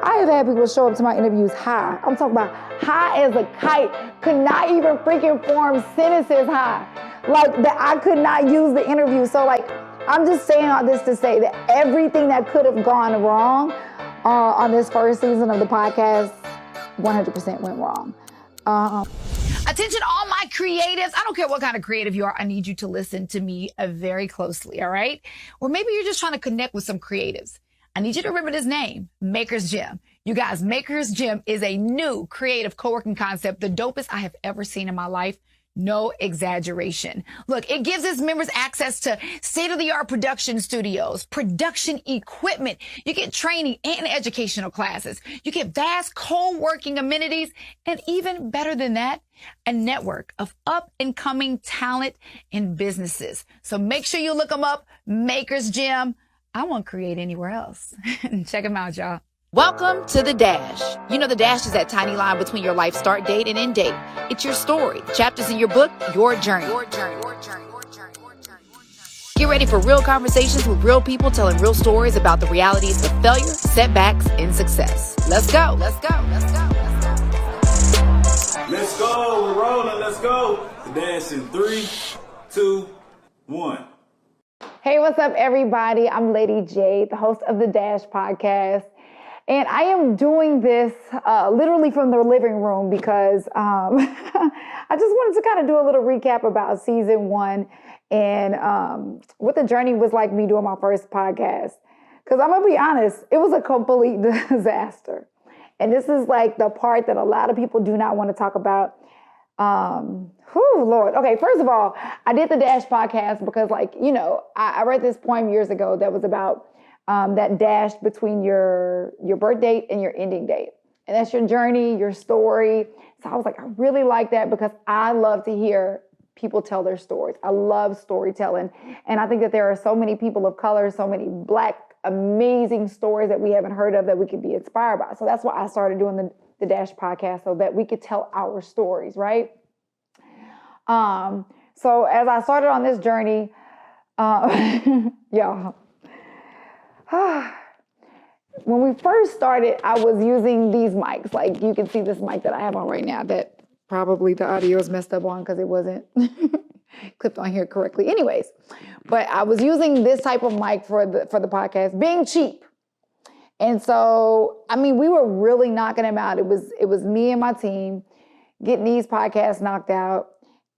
I have had people show up to my interviews high. I'm talking about high as a kite, could not even freaking form sentences high. Like that I could not use the interview. So like, I'm just saying all this to say that everything that could have gone wrong on this first season of the podcast, 100% went wrong. Attention, all my creatives. I don't care what kind of creative you are. I need you to listen to me very closely, all right? Or maybe you're just trying to connect with some creatives. I need you to remember this name, Maker's Gym. You guys, Maker's Gym is a new creative co-working concept, the dopest I have ever seen in my life. No exaggeration. Look, it gives its members access to state-of-the-art production studios, production equipment. You get training and educational classes. You get vast co-working amenities, and even better than that, a network of up-and-coming talent and businesses. So make sure you look them up, Maker's Gym. I won't create anywhere else. Check them out, y'all. Welcome to The Dash. You know, The Dash is that tiny line between your life start date and end date. It's your story, chapters in your book, your journey. Get ready for real conversations with real people telling real stories about the realities of failure, setbacks, and success. Let's go. Let's go. Let's go. Let's go. We're rolling. Let's go. The Dash in 3, 2, 1. Hey, what's up, everybody? I'm Lady J, the host of the Dash podcast. And I am doing this literally from the living room because I just wanted to kind of do a little recap about season 1 and what the journey was like me doing my first podcast. Because I'm going to be honest, it was a complete disaster. And this is like the part that a lot of people do not want to talk about. Lord. Okay, first of all, I did the Dash podcast because, like, you know, I read this poem years ago that was about that dash between your birth date and your ending date. And that's your journey, your story. So I was like, I really like that because I love to hear people tell their stories. I love storytelling. And I think that there are so many people of color, so many Black, amazing stories that we haven't heard of that we could be inspired by. So that's why I started doing the Dash podcast, so that we could tell our stories, right? So as I started on this journey, y'all, when we first started, I was using these mics. Like, you can see this mic that I have on right now that probably the audio is messed up on because it wasn't clipped on here correctly. Anyways, but I was using this type of mic for the podcast, being cheap. And so, I mean, we were really knocking them out. It was me and my team getting these podcasts knocked out.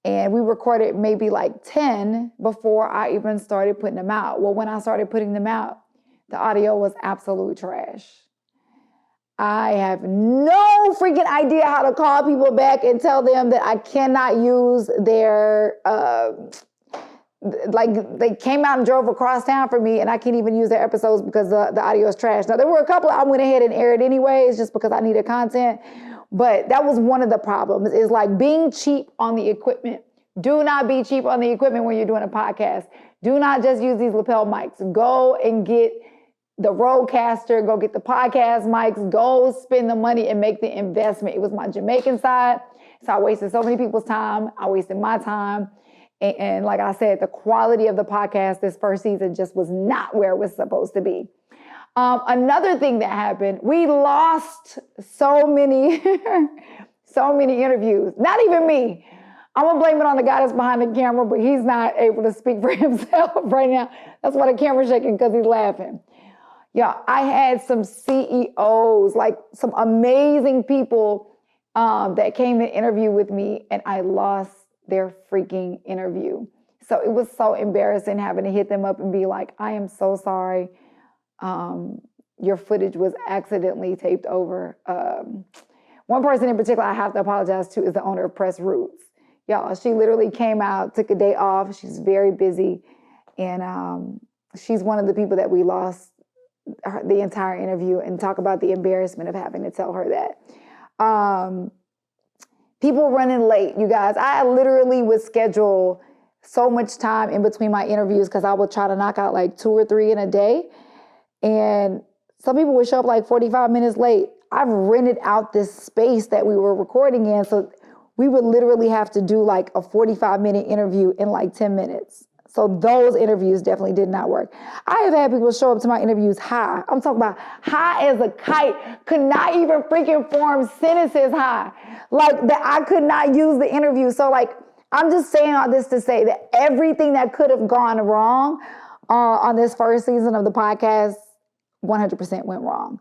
And we recorded maybe like 10 before I even started putting them out. Well, when I started putting them out, the audio was absolute trash. I have no freaking idea how to call people back and tell them that I cannot use their, like they came out and drove across town for me and I can't even use their episodes because the audio is trash. Now, there were a couple I went ahead and aired anyways just because I needed content. But that was one of the problems, is like being cheap on the equipment. Do not be cheap on the equipment when you're doing a podcast. Do not just use these lapel mics. Go and get the Rodecaster, go get the podcast mics, go spend the money and make the investment. It was my Jamaican side. So I wasted so many people's time. I wasted my time. And like I said, the quality of the podcast this first season just was not where it was supposed to be. Another thing that happened, we lost so many interviews. Not even me. I'm going to blame it on the guy that's behind the camera, but he's not able to speak for himself right now. That's why the camera's shaking, because he's laughing. Yeah, I had some CEOs, like some amazing people that came and interviewed with me, and I lost their freaking interview. So it was so embarrassing having to hit them up and be like, I am so sorry. Your footage was accidentally taped over. One person in particular I have to apologize to is the owner of Press Roots. Y'all, she literally came out, took a day off. She's very busy. And she's one of the people that we lost the entire interview, and talk about the embarrassment of having to tell her that. People running late, you guys. I literally would schedule so much time in between my interviews because I would try to knock out like 2 or 3 in a day. And some people would show up like 45 minutes late. I've rented out this space that we were recording in, so we would literally have to do like a 45-minute interview in like 10 minutes. So those interviews definitely did not work. I have had people show up to my interviews high. I'm talking about high as a kite, could not even freaking form sentences high. Like that I could not use the interview. So like, I'm just saying all this to say that everything that could have gone wrong on this first season of the podcast, 100% went wrong.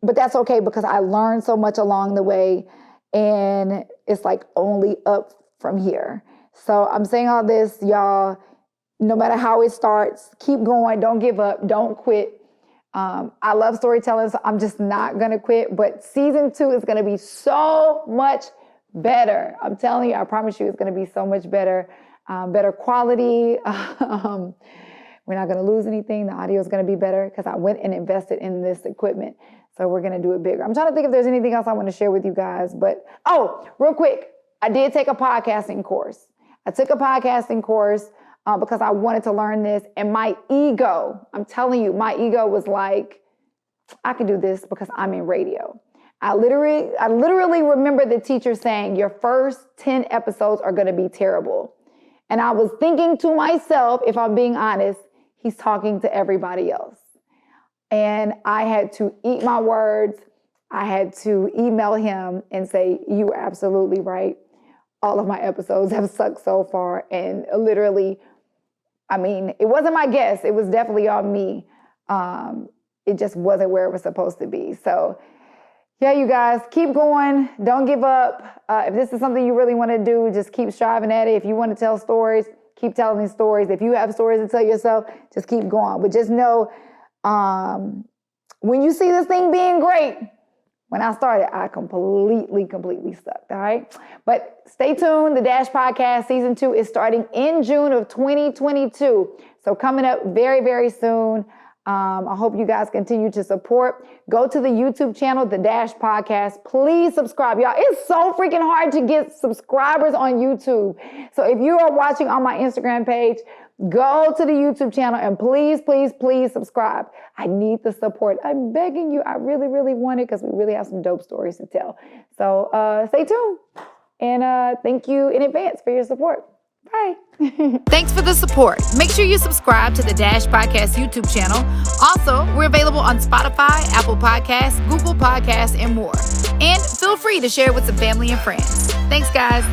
But that's okay because I learned so much along the way and it's like only up from here. So I'm saying all this, y'all, no matter how it starts, keep going, don't give up, don't quit. I love storytelling, so I'm just not gonna quit, but season 2 is gonna be so much better. I'm telling you, I promise you it's gonna be so much better, better quality. We're not gonna lose anything. The audio is gonna be better because I went and invested in this equipment. So we're gonna do it bigger. I'm trying to think if there's anything else I wanna share with you guys, but, real quick, I did take a podcasting course. I took a podcasting course because I wanted to learn this, and my ego, I'm telling you, my ego was like, I can do this because I'm in radio. I literally remember the teacher saying, your first 10 episodes are gonna be terrible. And I was thinking to myself, if I'm being honest, he's talking to everybody else. And I had to eat my words. I had to email him and say, you were absolutely right. All of my episodes have sucked so far. And literally, I mean, it wasn't my guess. It was definitely on me. It just wasn't where it was supposed to be. So yeah, you guys, keep going. Don't give up. If this is something you really want to do, just keep striving at it. If you want to tell stories, keep telling these stories. If you have stories to tell yourself, just keep going. But just know, when you see this thing being great, when I started, I completely sucked, all right? But stay tuned. The Dash Podcast Season 2 is starting in June of 2022. So coming up very, very soon. I hope you guys continue to support. Go to the YouTube channel, The Dash Podcast. Please subscribe. Y'all, it's so freaking hard to get subscribers on YouTube. So if you are watching on my Instagram page, go to the YouTube channel and please, please, please subscribe. I need the support. I'm begging you. I really, really want it because we really have some dope stories to tell. So stay tuned. And thank you in advance for your support. Bye. Thanks for the support. Make sure you subscribe to the Dash Podcast YouTube channel. Also, we're available on Spotify, Apple Podcasts, Google Podcasts, and more. And feel free to share it with some family and friends. Thanks, guys.